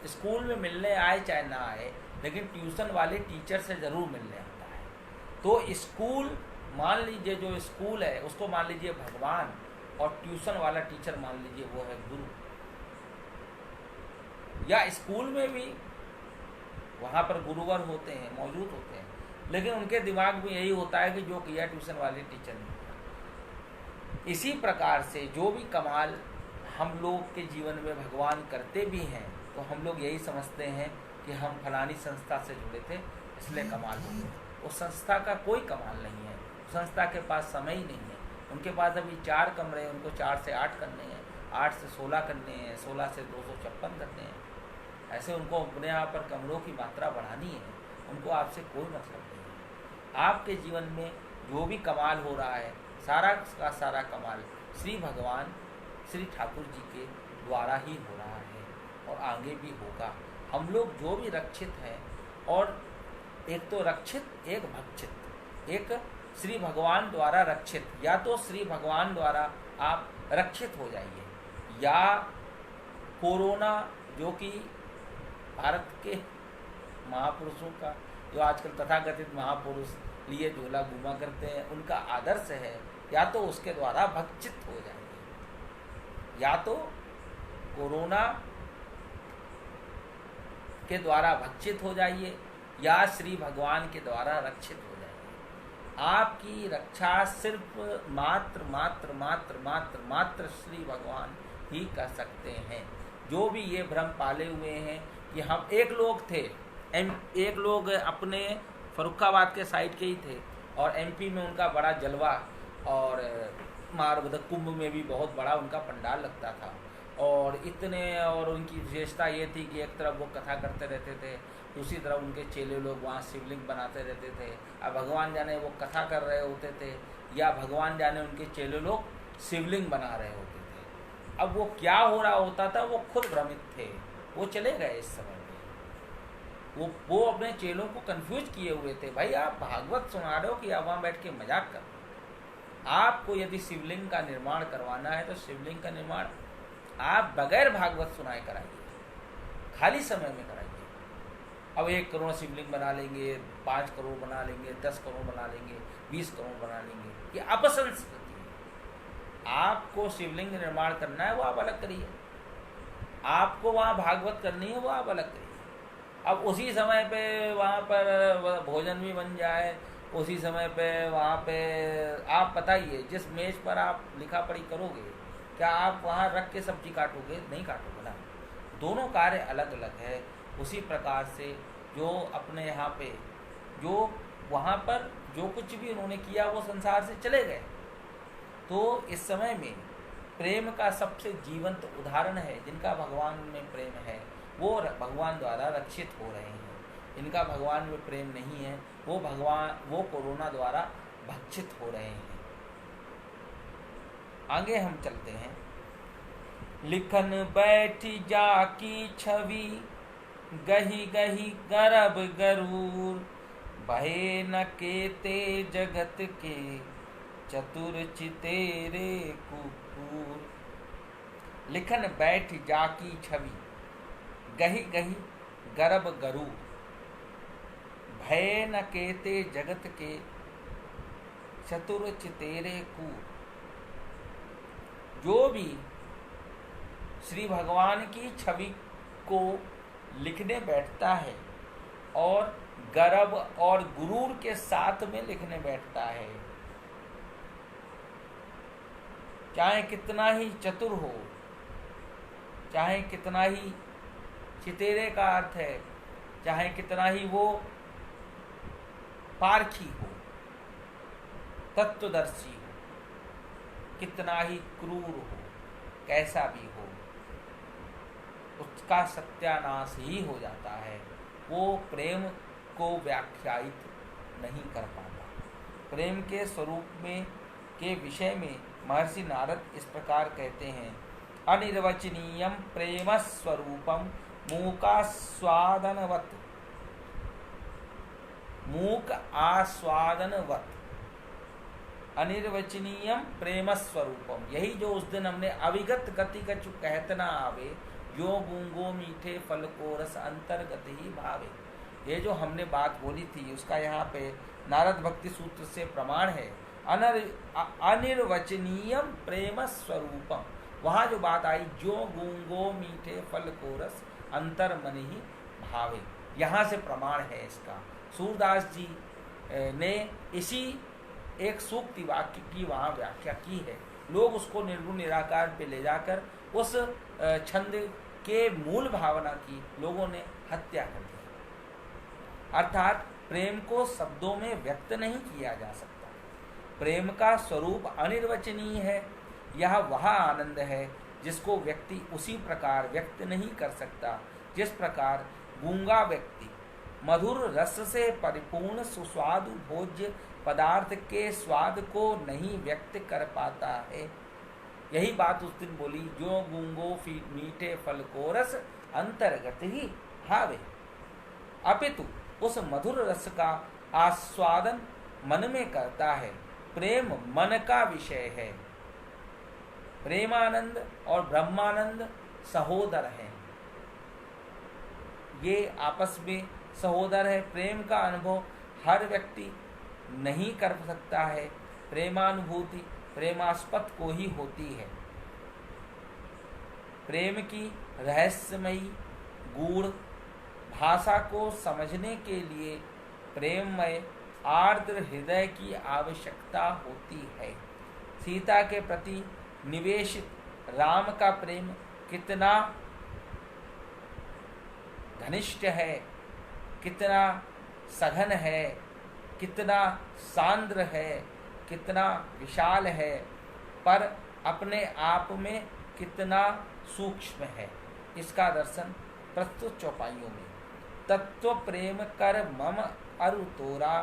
Speaker 1: स्कूल में मिलने आए चाहे ना आए, लेकिन ट्यूशन वाले टीचर से ज़रूर मिलने आता है। तो स्कूल मान लीजिए, जो स्कूल है उसको मान लीजिए भगवान, और ट्यूशन वाला टीचर मान लीजिए वो है गुरु। या स्कूल में भी वहाँ पर गुरुवर होते हैं, मौजूद होते हैं, लेकिन उनके दिमाग में यही होता है कि जो किया ट्यूशन वाले टीचर ने किया। इसी प्रकार से जो भी कमाल हम लोग के जीवन में भगवान करते भी हैं तो हम लोग यही समझते हैं कि हम फलानी संस्था से जुड़े थे इसलिए कमाल हो गए। उस संस्था का कोई कमाल नहीं है, संस्था के पास समय ही नहीं है। उनके पास अभी 4 कमरे, उनको 4 से 8 करने हैं, 8 से 16 करने हैं, 16 से 256 करने हैं। ऐसे उनको अपने यहाँ पर कमरों की मात्रा बढ़ानी है, उनको आपसे कोई मतलब नहीं है। आपके जीवन में जो भी कमाल हो रहा है सारा का सारा कमाल श्री भगवान श्री ठाकुर जी के द्वारा ही हो रहा है और आगे भी होगा। हम लोग जो भी रक्षित हैं, और एक तो रक्षित एक भक्षित, एक श्री भगवान द्वारा रक्षित, या तो श्री भगवान द्वारा आप रक्षित हो जाइए, या कोरोना जो कि भारत के महापुरुषों का, जो आजकल तथाकथित महापुरुष लिए झोला घूमा करते हैं, उनका आदर्श है, या तो उसके द्वारा भक्षित हो जाएंगे, या तो कोरोना के द्वारा भक्षित हो जाइए या श्री भगवान के द्वारा रक्षित हो जाइए। आपकी रक्षा सिर्फ मात्र मात्र मात्र मात्र मात्र श्री भगवान ही कर सकते हैं। जो भी ये भ्रम पाले हुए हैं कि हम एक लोग थे, एक लोग अपने फरुखाबाद के साइड के ही थे और एमपी में उनका बड़ा जलवा और मारबद कुंभ में भी बहुत बड़ा उनका पंडाल लगता था, और इतने, और उनकी विशेषता ये थी कि एक तरफ वो कथा करते रहते थे, दूसरी तरफ उनके चेले लोग वहाँ शिवलिंग बनाते रहते थे। अब भगवान जाने वो कथा कर रहे होते थे या भगवान जाने उनके चेले लोग शिवलिंग बना रहे होते थे। अब वो क्या हो रहा होता था वो खुद भ्रमित थे, वो चले गए इस समय में। वो अपने चेलों को कंफ्यूज किए हुए थे, भाई आप भागवत सुना रहे हो कि आप वहाँ बैठ के मजाक कर रहे हो। आपको यदि शिवलिंग का निर्माण करवाना है तो शिवलिंग का निर्माण आप बगैर भागवत सुनाए कराइए, खाली समय में कराइए। अब 1 करोड़ शिवलिंग बना लेंगे, 5 करोड़ बना लेंगे, 10 करोड़ बना लेंगे, 20 करोड़ बना लेंगे, ये अपसंस्कृति है। आपको शिवलिंग निर्माण करना है वो आप अलग करिए, आपको वहाँ भागवत करनी है वो आप अलग करिए। अब उसी समय पे वहाँ पर भोजन भी बन जाए, उसी समय पे वहाँ पे आप बताइए जिस मेज पर आप लिखा पढ़ी करोगे, क्या आप वहाँ रख के सब्जी काटोगे? नहीं काटोगे ना। दोनों कार्य अलग अलग है। उसी प्रकार से जो अपने यहाँ पे जो वहाँ पर जो कुछ भी उन्होंने किया वो संसार से चले गए, तो इस समय में प्रेम का सबसे जीवंत उदाहरण है। जिनका भगवान में प्रेम है वो भगवान द्वारा रक्षित हो रहे हैं, इनका भगवान में प्रेम नहीं है वो कोरोना द्वारा भक्षित हो रहे हैं। आगे हम चलते हैं। लिखन बैठ जाकी छवि गही गही गर्भ गरूर, बहे न केते जगत के चतुर चितेरे कुकूर। लिखन बैठ जाकी छवि गही गही गर्भ गरूर, भय न केते जगत के चतुर चितेरे कूर। जो भी श्री भगवान की छवि को लिखने बैठता है और गर्व और गुरूर के साथ में लिखने बैठता है, चाहे कितना ही चतुर हो, चाहे कितना ही चितेरे का अर्थ है, चाहे कितना ही वो पारखी हो, तत्वदर्शी हो, कितना ही क्रूर हो, कैसा भी हो, उसका सत्यानाश ही हो जाता है। वो प्रेम को व्याख्यायित नहीं कर पाता। प्रेम के स्वरूप में के विषय में महर्षि नारद इस प्रकार कहते हैं, अनिर्वचनीयम प्रेम स्वरूपम मूकास्वादनवत। मूक आस्वादनवत अनिर्वचनीयम प्रेम स्वरूपम। यही जो उस दिन हमने अविगत गति कछु कहत न आवे, जो गूंगो मीठे फल को रस अंतर्गत ही भावे। ये जो हमने बात बोली थी उसका यहाँ पे नारद भक्ति सूत्र से प्रमाण है अनिर्वचनीयम प्रेम स्वरूपम। वहाँ जो बात आई, जो गूंगो मीठे फल को रस अंतर मन ही भावे, यहाँ से प्रमाण है इसका। सूरदास जी ने इसी एक सूक्ति वाक्य की वहाँ व्याख्या की है। लोग उसको निर्गुण निराकार पे ले जाकर उस छंद के मूल भावना की लोगों ने हत्या कर दी। अर्थात प्रेम को शब्दों में व्यक्त नहीं किया जा सकता। प्रेम का स्वरूप अनिर्वचनीय है। यह वह आनंद है जिसको व्यक्ति उसी प्रकार व्यक्त नहीं कर सकता जिस प्रकार गूंगा व्यक्ति मधुर रस से परिपूर्ण सुस्वादु भोज्य पदार्थ के स्वाद को नहीं व्यक्त कर पाता है। यही बात उस दिन बोली, जो गूंगो मीठे फल को रस अंतर्गत ही भावे। अपितु उस मधुर रस का आस्वादन मन में करता है। प्रेम मन का विषय है। प्रेमानंद और ब्रह्मानंद सहोदर हैं, ये आपस में सहोदर है। प्रेम का अनुभव हर व्यक्ति नहीं कर सकता है। प्रेमानुभूति प्रेमास्पद को ही होती है। प्रेम की रहस्यमयी गूढ़ भाषा को समझने के लिए प्रेममय आर्द्र हृदय की आवश्यकता होती है। सीता के प्रति निवेशित राम का प्रेम कितना घनिष्ठ है, कितना सघन है, कितना सांद्र है, कितना विशाल है, पर अपने आप में कितना सूक्ष्म है, इसका दर्शन प्रस्तुत चौपाइयों में। तत्व प्रेम कर मम अरु तोरा,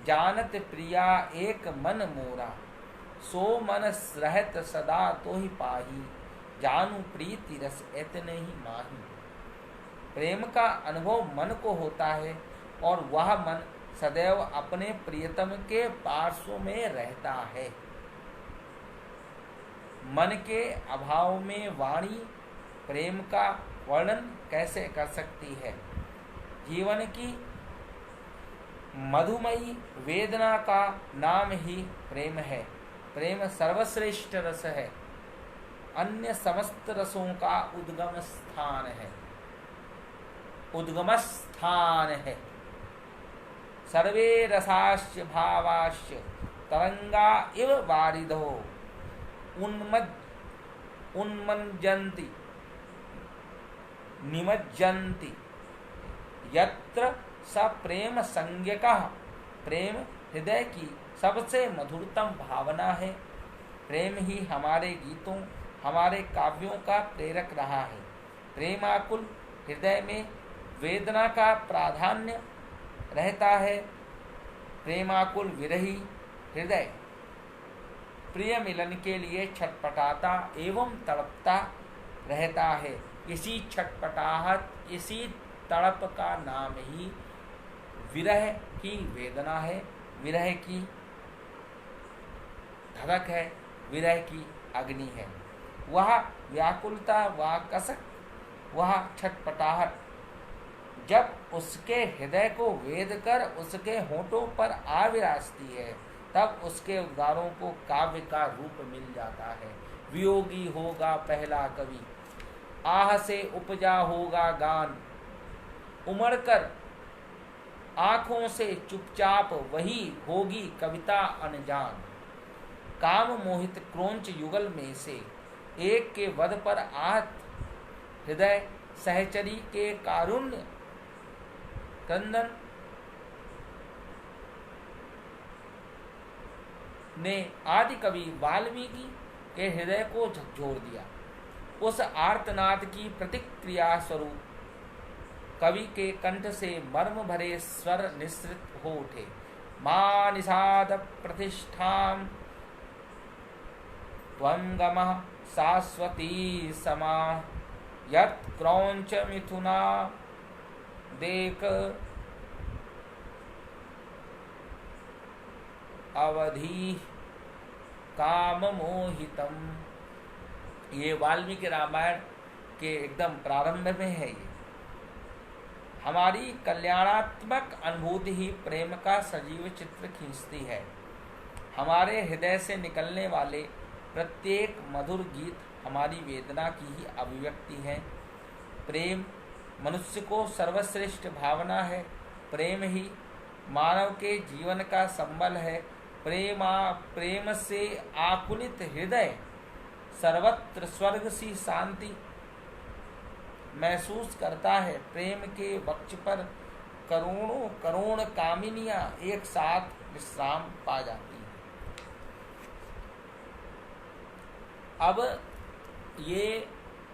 Speaker 1: जानत प्रिया एक मन मोरा, सो मन रहत सदा तो ही पाही, जानू प्रीति रस एतने ही माही। प्रेम का अनुभव मन को होता है और वह मन सदैव अपने प्रियतम के पार्श्व में रहता है। मन के अभाव में वाणी प्रेम का वर्णन कैसे कर सकती है। जीवन की मधुमयी वेदना का नाम ही प्रेम है। प्रेम सर्वश्रेष्ठ रस है, अन्य समस्त रसों का उद्गम स्थान है, उद्गम स्थान है। सर्वे रसाश्च भावाश्च तरंगा इव वारिधो उन्मज्जन्ति निमज्जन्ति यत्र स प्रेम संज्ञकः। प्रेम हृदय की सबसे मधुरतम भावना है। प्रेम ही हमारे गीतों हमारे काव्यों का प्रेरक रहा है। प्रेमाकुल हृदय में वेदना का प्राधान्य रहता है। प्रेमाकुल विरही हृदय प्रिय मिलन के लिए छटपटाता एवं तड़पता रहता है। इसी छटपटाहट, इसी तड़प का नाम ही विरह की वेदना है, विरह की धड़क है, विरह की अग्नि है। वह व्याकुलता, वह कसक, वह छटपटाहट जब उसके हृदय को वेद कर उसके होठों पर आ विराजती है, तब उसके उद्गारों को काव्य का रूप मिल जाता है। वियोगी होगा पहला कवि, आह से उपजा होगा गान, उमड़कर आँखों से चुपचाप वही होगी कविता अनजान। काम मोहित क्रोंच युगल में से एक के वध पर आहत हृदय सहचरी के कारुण्य क्रंदन ने आदि कवि वाल्मीकि के हृदय को झकझोर दिया। उस आर्तनाद की प्रतिक्रिया स्वरूप कवि के कंठ से मर्म भरे स्वर निसृत हो उठे। मा निषाद प्रतिष्ठाम त्वं गमः शाश्वती समा, यत् क्रौंच मिथुना देख अवधि काम मोहितम। ये वाल्मीकि रामायण के एकदम प्रारंभ में है। ये हमारी कल्याणात्मक अनुभूति ही प्रेम का सजीव चित्र खींचती है। हमारे हृदय से निकलने वाले प्रत्येक मधुर गीत हमारी वेदना की ही अभिव्यक्ति है। प्रेम मनुष्य को सर्वश्रेष्ठ भावना है। प्रेम ही मानव के जीवन का संबल है। प्रेम से आकुलित हृदय सर्वत्र स्वर्ग सी शांति महसूस करता है। प्रेम के वक्ष पर करोड़ों करोड़ कामिनियां एक साथ विश्राम पा जाती हैं। अब ये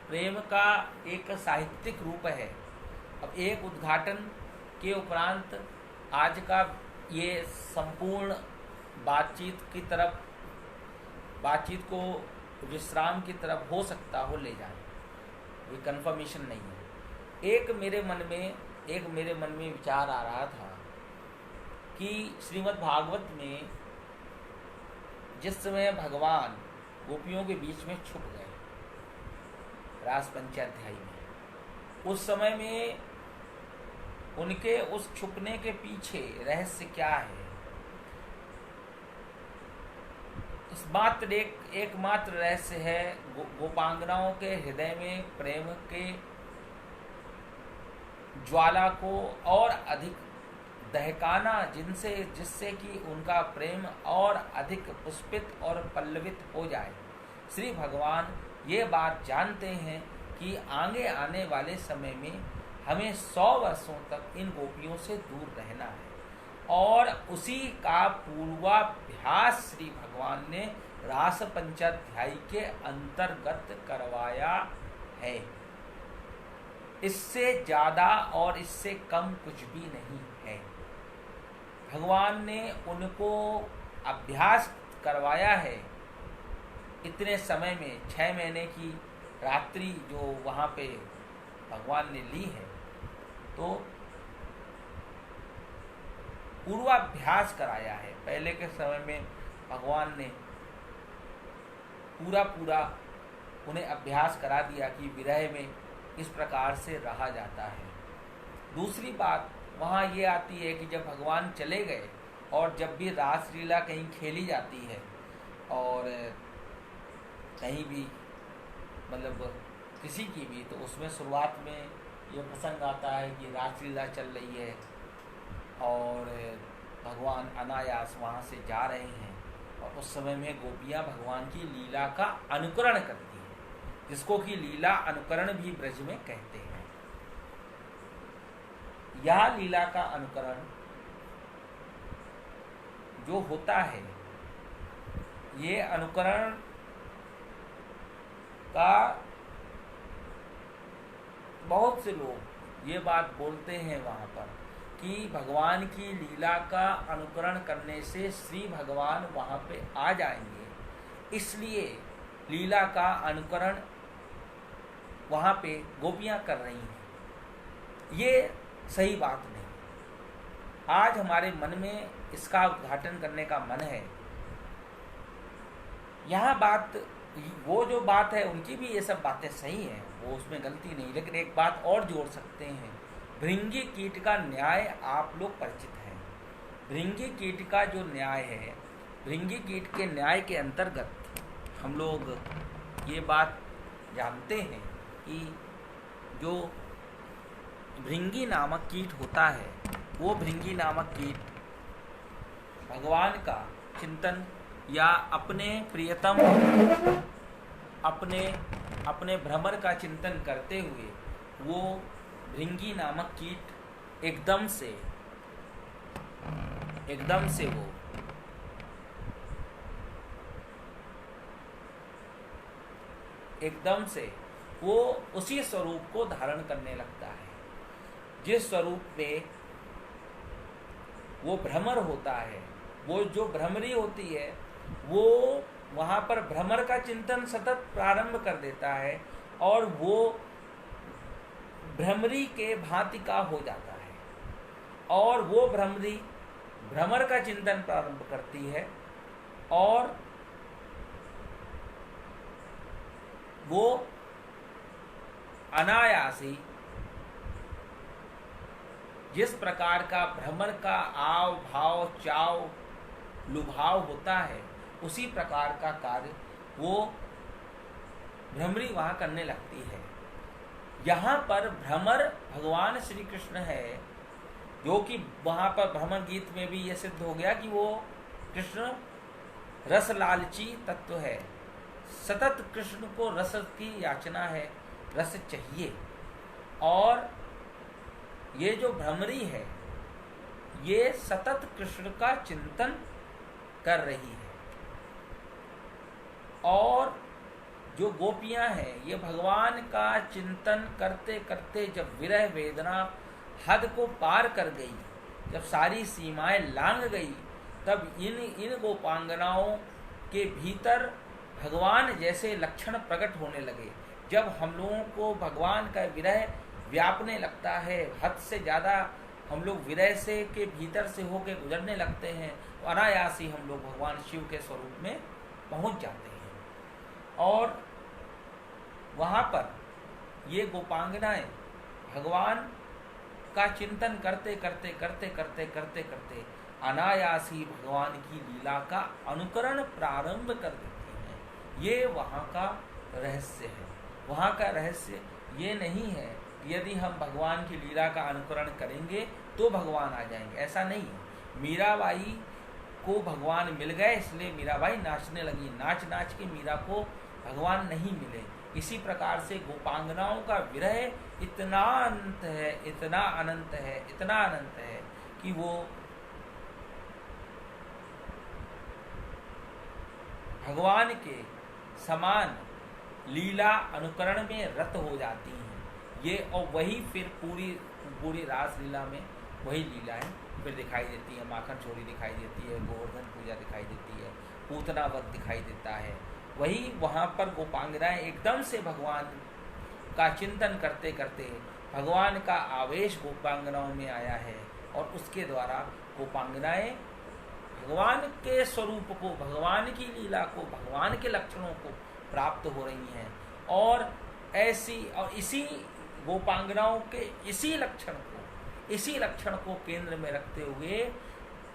Speaker 1: प्रेम का एक साहित्यिक रूप है। अब एक उद्घाटन के उपरांत आज का ये संपूर्ण बातचीत को विश्राम की तरफ हो सकता हो ले जाए, ये कंफर्मेशन नहीं है। एक मेरे मन में विचार आ रहा था कि श्रीमद् भागवत में जिस समय भगवान गोपियों के बीच में छुप गए रास पंचाध्यायी में, उस समय में उनके उस छुपने के पीछे रहस्य क्या है? एकमात्र रहस्य है गोपांगनाओं के हृदय में प्रेम के ज्वाला को और अधिक दहकाना, जिससे कि उनका प्रेम और अधिक पुष्पित और पल्लवित हो जाए। श्री भगवान ये बात जानते हैं कि आगे आने वाले समय में हमें 100 वर्षों तक इन गोपियों से दूर रहना है, और उसी का पूर्वाभ्यास श्री भगवान ने रास पंचाध्यायी के अंतर्गत करवाया है। इससे ज़्यादा और इससे कम कुछ भी नहीं है। भगवान ने उनको अभ्यास करवाया है इतने समय में। 6 महीने की रात्रि जो वहाँ पे भगवान ने ली है, तो पूर्वाभ्यास कराया है। पहले के समय में भगवान ने पूरा उन्हें अभ्यास करा दिया कि विरह में इस प्रकार से रहा जाता है। दूसरी बात वहाँ ये आती है कि जब भगवान चले गए और जब भी रासलीला कहीं खेली जाती है और कहीं भी मतलब किसी की भी, तो उसमें शुरुआत में ये प्रसंग आता है कि रासलीला चल रही है और भगवान अनायास वहाँ से जा रहे हैं, और उस समय में गोपियाँ भगवान की लीला का अनुकरण करती हैं, जिसको कि लीला अनुकरण भी ब्रज में कहते हैं। यह लीला का अनुकरण जो होता है, ये अनुकरण का बहुत से लोग ये बात बोलते हैं वहाँ पर कि भगवान की लीला का अनुकरण करने से श्री भगवान वहाँ पे आ जाएंगे, इसलिए लीला का अनुकरण वहाँ पे गोपियाँ कर रही हैं। ये सही बात नहीं। आज हमारे मन में इसका उद्घाटन करने का मन है। यहाँ बात, वो जो बात है उनकी भी ये सब बातें सही हैं, वो उसमें गलती नहीं, लेकिन एक बात और जोड़ सकते हैं। भृंगी कीट का न्याय आप लोग परिचित हैं। भृंगी कीट का जो न्याय है, भृंगी कीट के न्याय के अंतर्गत हम लोग ये बात जानते हैं कि जो भृंगी नामक कीट होता है, वो भृंगी नामक कीट भगवान का चिंतन या अपने प्रियतम अपने भ्रमर का चिंतन करते हुए वो भृंगी नामक कीट एकदम से वो उसी स्वरूप को धारण करने लगता है जिस स्वरूप में वो भ्रमर होता है। वो जो भ्रमरी होती है वो वहाँ पर भ्रमर का चिंतन सतत प्रारंभ कर देता है और वो भ्रमरी के भांति का हो जाता है, और वो भ्रमरी भ्रमर का चिंतन प्रारंभ करती है और वो अनायासी जिस प्रकार का भ्रमर का आव भाव चाव लुभाव होता है, उसी प्रकार का कार्य वो भ्रमरी वहाँ करने लगती है। यहाँ पर भ्रमर भगवान श्री कृष्ण है, जो कि वहाँ पर भ्रमर गीत में भी ये सिद्ध हो गया कि वो कृष्ण रस लालची तत्व है। सतत कृष्ण को रस की याचना है, रस चाहिए। और ये जो भ्रमरी है ये सतत कृष्ण का चिंतन कर रही है। और जो गोपियां हैं ये भगवान का चिंतन करते करते जब विरह वेदना हद को पार कर गई, जब सारी सीमाएं लांघ गई, तब इन गोपांगनाओं के भीतर भगवान जैसे लक्षण प्रकट होने लगे। जब हम लोगों को भगवान का विरह व्यापने लगता है, हद से ज़्यादा हम लोग विरह से के भीतर से होके गुजरने लगते हैं, तो अनायास ही हम लोग भगवान शिव के स्वरूप में पहुंच जाते हैं। और वहाँ पर ये गोपांगनाएं भगवान का चिंतन करते करते करते करते करते करते अनायास ही भगवान की लीला का अनुकरण प्रारंभ कर देती हैं। ये वहाँ का रहस्य है। वहाँ का रहस्य ये नहीं है कि यदि हम भगवान की लीला का अनुकरण करेंगे तो भगवान आ जाएंगे, ऐसा नहीं है। मीराबाई को भगवान मिल गए इसलिए मीराबाई नाचने लगी, नाच नाच के मीरा को भगवान नहीं मिले। इसी प्रकार से गोपांगनाओं का विरह इतना अनंत है, इतना अनंत है, इतना अनंत है कि वो भगवान के समान लीला अनुकरण में रत हो जाती हैं। ये और वही फिर पूरी रासलीला में वही लीलाएं फिर दिखाई देती है। माखन चोरी दिखाई देती है, गोवर्धन पूजा दिखाई देती है, पूतना वध दिखाई देता है। वही वहाँ पर गोपांगनाएं एकदम से भगवान का चिंतन करते करते भगवान का आवेश गोपांगनाओं में आया है, और उसके द्वारा गोपांगनाएं भगवान के स्वरूप को, भगवान की लीला को, भगवान के लक्षणों को प्राप्त हो रही हैं। और ऐसी और इसी गोपांगनाओं के इसी लक्षण को केंद्र में रखते हुए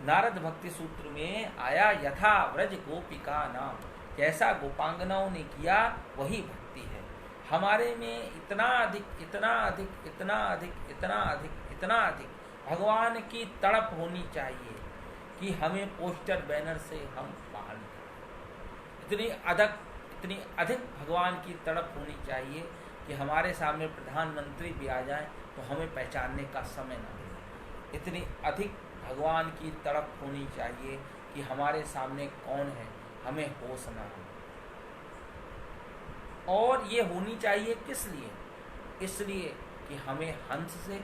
Speaker 1: नारद भक्ति सूत्र में आया, यथा व्रज गोपिका नाम। जैसा गोपांगनाओं ने किया वही भक्ति है। हमारे में इतना अधिक इतना अधिक इतना अधिक इतना अधिक इतना अधिक भगवान की तड़प होनी चाहिए कि हमें पोस्टर बैनर से हम बाहर निकलें। इतनी अधिक भगवान की तड़प होनी चाहिए कि हमारे सामने प्रधानमंत्री भी आ जाए तो हमें पहचानने का समय न मिले। इतनी अधिक भगवान की तड़प होनी चाहिए कि हमारे सामने कौन है हमें होश न हो। और ये होनी चाहिए किस लिए? इसलिए कि हमें हंस से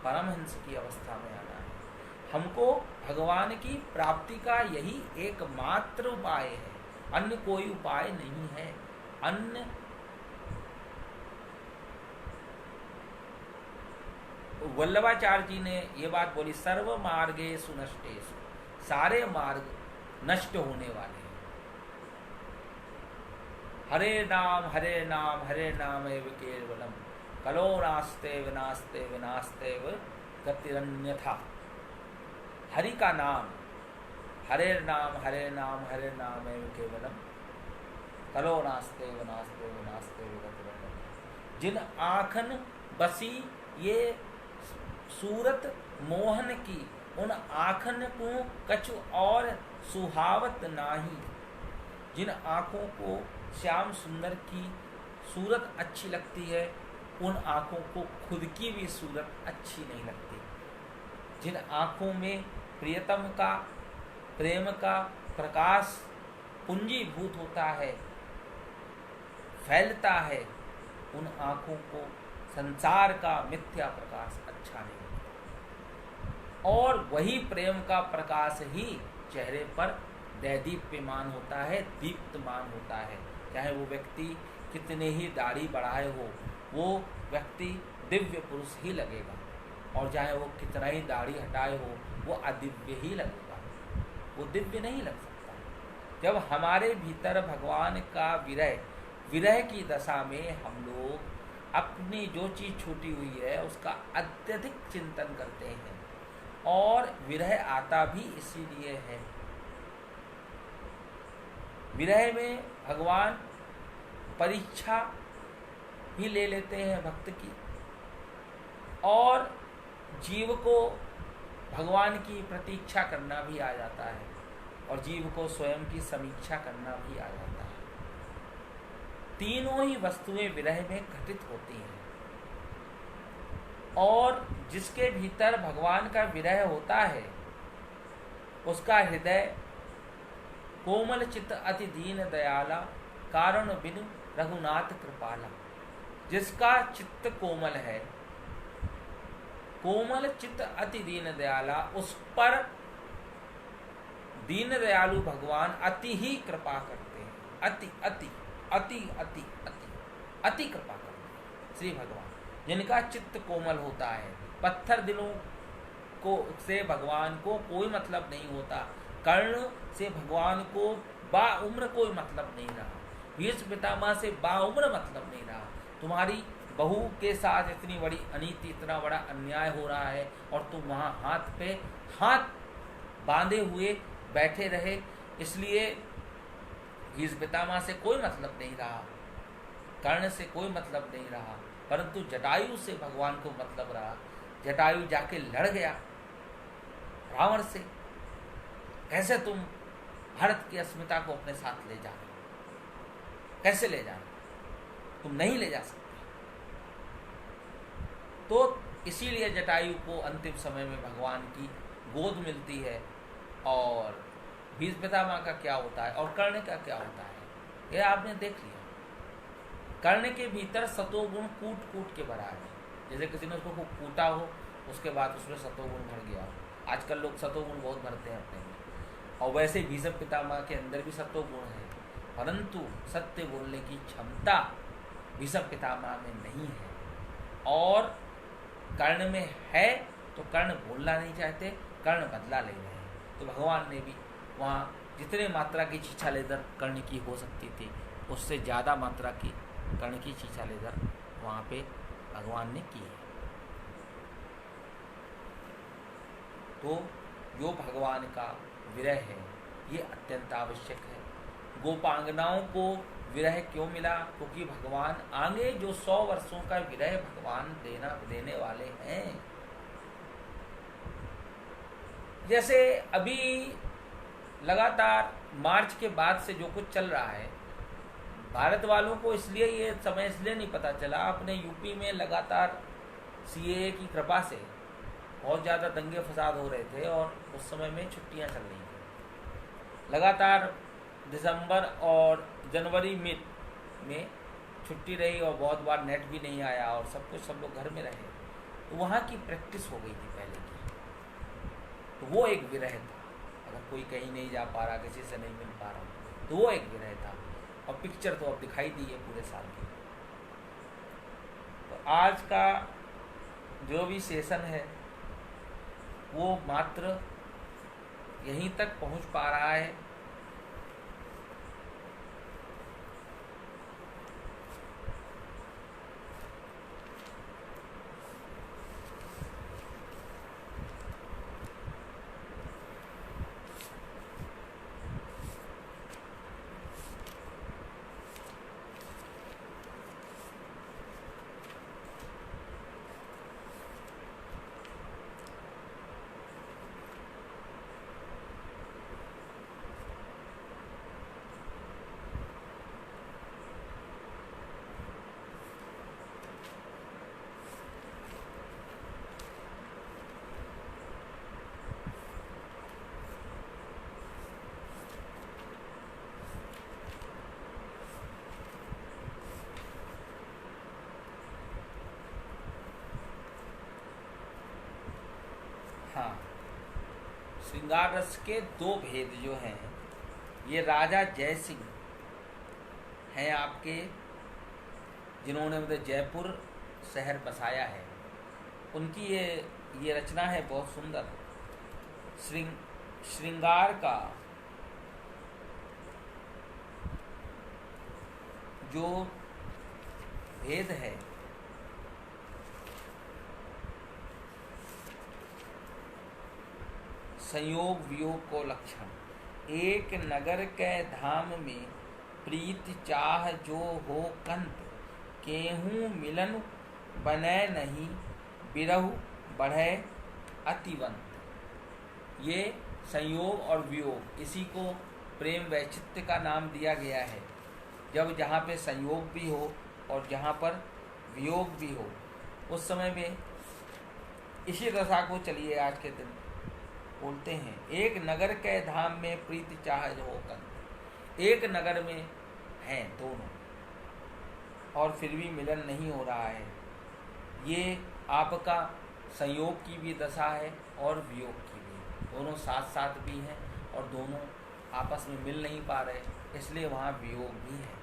Speaker 1: परमहंस की अवस्था में आना है। हमको भगवान की प्राप्ति का यही एकमात्र उपाय है, अन्य कोई उपाय नहीं है। अन्य वल्लभाचार्य जी ने ये बात बोली, सर्व मार्गेषु नष्टेषु, सारे मार्ग नष्ट होने वाले हैं। हरे नाम एव केवलम, कलो नास्ते विनास्ते गतिरन्यथा। हरि का नाम, हरे नाम एव केवलम, कलो नास्ते विनास्ते गतिरन्यथा। जिन आँखन बसी ये सूरत मोहन की, उन आँखन को कछु और सुहावत नाही। जिन आँखों को श्याम सुंदर की सूरत अच्छी लगती है, उन आँखों को खुद की भी सूरत अच्छी नहीं लगती। जिन आँखों में प्रियतम का, प्रेम का प्रकाश पुंजीभूत होता है, फैलता है, उन आँखों को संसार का मिथ्या प्रकाश अच्छा नहीं लगता। और वही प्रेम का प्रकाश ही चेहरे पर दैदीप्यमान होता है, दीप्तमान होता है। चाहे वो व्यक्ति कितने ही दाढ़ी बढ़ाए हो, वो व्यक्ति दिव्य पुरुष ही लगेगा, और चाहे वो कितना ही दाढ़ी हटाए हो, वो अदिव्य ही लगेगा, वो दिव्य नहीं लग सकता। जब हमारे भीतर भगवान का विरह की दशा में हम लोग अपनी जो चीज़ छूटी हुई है उसका अत्यधिक चिंतन करते हैं, और विरह आता भी इसीलिए है विरह में भगवान परीक्षा भी ले लेते हैं भक्त की, और जीव को भगवान की प्रतीक्षा करना भी आ जाता है, और जीव को स्वयं की समीक्षा करना भी आ जाता है। तीनों ही वस्तुएं विरह में घटित होती हैं, और जिसके भीतर भगवान का विरह होता है उसका हृदय कोमल चित्त अति दीन दयाला, कारण बिनु रघुनाथ कृपाला। जिसका चित्त कोमल है, कोमल चित्त अति दीन दयाला, उस पर दीन दयालु भगवान अति ही कृपा करते हैं। अति अति अति अति अति अति कृपा करते हैं श्री भगवान। जिनका चित्त कोमल होता है, पत्थर दिलों को से भगवान को कोई मतलब नहीं होता, कर्ण से भगवान को बाउम्र कोई मतलब नहीं रहा, भीष्म पितामह से बाउम्र मतलब नहीं रहा। तुम्हारी बहू के साथ इतनी बड़ी अनीति, इतना बड़ा अन्याय हो रहा है, और तुम वहाँ हाथ पे हाथ बांधे हुए बैठे रहे, इसलिए भीष्म पितामह से कोई मतलब नहीं रहा, कर्ण से कोई मतलब नहीं रहा, परंतु जटायु से भगवान को मतलब रहा। जटायु जाके लड़ गया रावण से, कैसे तुम भारत की अस्मिता को अपने साथ ले जाना, कैसे ले जाना, तुम नहीं ले जा सकते। तो इसीलिए जटायु को अंतिम समय में भगवान की गोद मिलती है, और भीष्म पितामह का क्या होता है और कर्ण का क्या होता है, यह आपने देख लिया। कर्ण के भीतर सतोगुण कूट कूट के भरा है, जैसे किसी ने उसको कूटा हो, उसके बाद उसमें सतोगुण भर गया हो। आजकल लोग सतोगुण बहुत भरते हैं अपने में, और वैसे भीष्म पितामह के अंदर भी सतोगुण है, परंतु सत्य बोलने की क्षमता भीष्म पितामह में नहीं है, और कर्ण में है। तो कर्ण बोलना नहीं चाहते, कर्ण बदला ले रहे हैं। तो भगवान ने भी वहाँ जितने मात्रा की छीछा लेदर कर्ण की हो सकती थी, उससे ज़्यादा मात्रा की कर्ण की छीछा लेदर वहाँ पे भगवान ने की है। तो जो भगवान का विरह है ये अत्यंत आवश्यक है। गोपांगनाओं को विरह क्यों मिला? क्योंकि भगवान आगे जो 100 वर्षों का विरह भगवान देने वाले हैं। जैसे अभी लगातार मार्च के बाद से जो कुछ चल रहा है, भारत वालों को इसलिए ये समय इसलिए नहीं पता चला, अपने यूपी में लगातार सीएए की कृपा से बहुत ज़्यादा दंगे फसाद हो रहे थे, और उस समय में छुट्टियां चल रही थी। लगातार दिसंबर और जनवरी में छुट्टी रही, और बहुत बार नेट भी नहीं आया, और सब लोग घर में रहे। तो वहाँ की प्रैक्टिस हो गई थी पहले की, तो वो एक विरह था। अगर कोई कहीं नहीं जा पा रहा, किसी से नहीं मिल पा रहा, तो वो एक विरह था। और पिक्चर तो अब दिखाई दी है पूरे साल की। तो आज का जो भी सेशन है वो मात्र यहीं तक पहुंच पा रहा है। हाँ, श्रृंगार रस के 2 भेद जो हैं, ये राजा जय सिंह हैं आपके, जिन्होंने मतलब जयपुर शहर बसाया है। उनकी ये रचना है बहुत सुंदर। श्रृंगार का जो भेद है, संयोग वियोग को लक्षण, एक नगर कै धाम में प्रीत चाह जो हो कंत, केहूँ मिलन बनै नहीं, बिरहु बढ़े अतिवंत। ये संयोग और वियोग, इसी को प्रेम वैचित्र्य का नाम दिया गया है। जब जहाँ पे संयोग भी हो और जहाँ पर वियोग भी हो, उस समय में इसी दशा को चलिए आज के दिन बोलते हैं। एक नगर के धाम में प्रीति चाह जो हो कंत, एक नगर में हैं दोनों और फिर भी मिलन नहीं हो रहा है। ये आपका संयोग की भी दशा है और वियोग की भी, दोनों साथ साथ भी हैं और दोनों आपस में मिल नहीं पा रहे, इसलिए वहाँ वियोग भी है।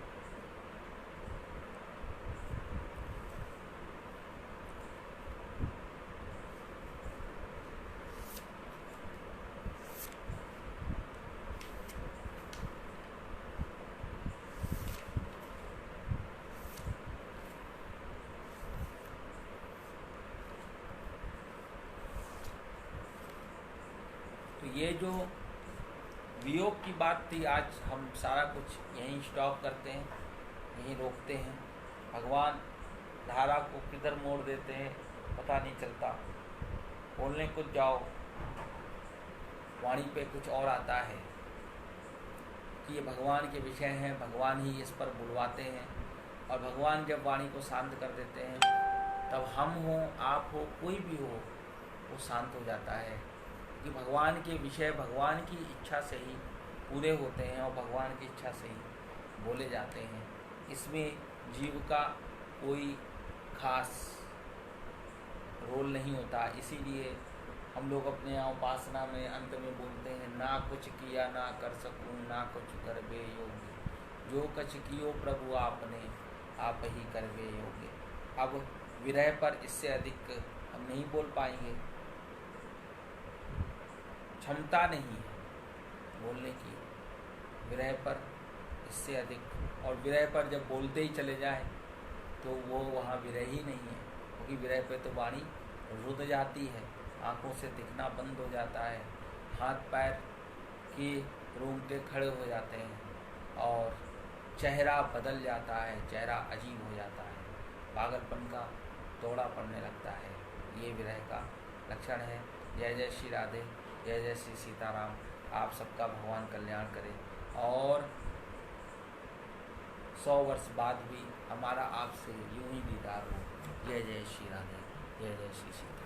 Speaker 1: तो ये जो वियोग की बात थी, आज हम सारा कुछ यहीं स्टॉप करते हैं, यहीं रोकते हैं। भगवान धारा को किधर मोड़ देते हैं पता नहीं चलता। बोलने कुछ जाओ, वाणी पे कुछ और आता है कि ये भगवान के विषय हैं, भगवान ही इस पर बुलवाते हैं। और भगवान जब वाणी को शांत कर देते हैं, तब हम हो, आप हो, कोई भी हो, वो शांत हो जाता है। कि भगवान के विषय भगवान की इच्छा से ही पूरे होते हैं और भगवान की इच्छा से ही बोले जाते हैं। इसमें जीव का कोई खास रोल नहीं होता। इसीलिए हम लोग अपने यहाँ उपासना में अंत में बोलते हैं, ना कुछ किया ना कर सकूँ, ना कुछ करबे योग्य, जो कछ कियो प्रभु आपने, आप ही करबे योग्य। अब विरह पर इससे अधिक हम नहीं बोल पाएंगे, क्षमता नहीं है बोलने की विरह पर इससे अधिक। और विरह पर जब बोलते ही चले जाए तो वो वहाँ विरह ही नहीं है, क्योंकि विरह पे तो वाणी रुध जाती है, आँखों से दिखना बंद हो जाता है, हाथ पैर के रोंगटे खड़े हो जाते हैं और चेहरा बदल जाता है, चेहरा अजीब हो जाता है, पागलपन का दौड़ा पड़ने लगता है। ये विरह का लक्षण है। जय जय श्री राधे, जय जय श्री सीताराम। आप सबका भगवान कल्याण करे और 100 वर्ष बाद भी हमारा आपसे यूं ही दीदार हो। जय जय श्री राधे, जय जय श्री सीताराम।